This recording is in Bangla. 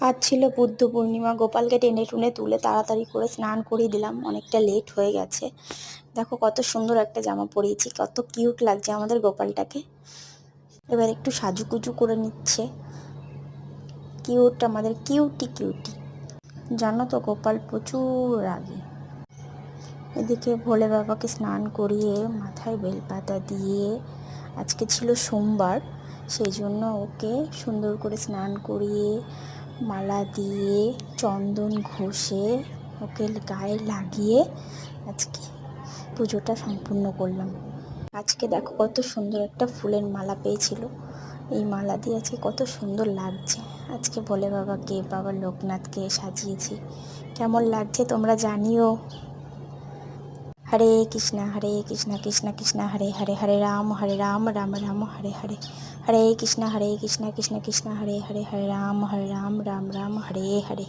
আজ ছিল বুদ্ধ পূর্ণিমা। গোপালকে টেনে টুনে তুলে তাড়াতাড়ি করে স্নান করিয়ে দিলাম, অনেকটা লেট হয়ে গেছে। দেখো কত সুন্দর একটা জামা পরিয়েছি, কত কিউট লাগছে আমাদের গোপালটাকে। এবার একটু সাজুকুজু করে নিচ্ছে। কিউট, আমাদের কিউটি কিউটি। জানো তো গোপাল প্রচুর রাগী। এদিকে ভোলে বাবাকে স্নান করিয়ে মাথায় বেলপাতা দিয়ে, আজকে ছিল সোমবার, সেই জন্য ওকে সুন্দর করে স্নান করিয়ে মালা দিয়ে চন্দন ঘষে ওকে গায়ে লাগিয়ে আজকে পুজোটা সম্পূর্ণ করলাম। আজকে দেখো কত সুন্দর একটা ফুলের মালা পেয়েছিল, এই মালা দিয়ে আজকে কত সুন্দর লাগছে। আজকে ভোলে বাবাকে, বাবা লোকনাথকে সাজিয়েছি। কেমন লাগছে তোমরা জানিও। হরে কৃষ্ণ কৃষ্ণ কৃষ্ণ হরে হরে, হরে রাম রাম রাম হরে হরে, হরে কৃষ্ণ কৃষ্ণ কৃষ্ণ হরে হরে, হরে রাম রাম রাম হরে হরে।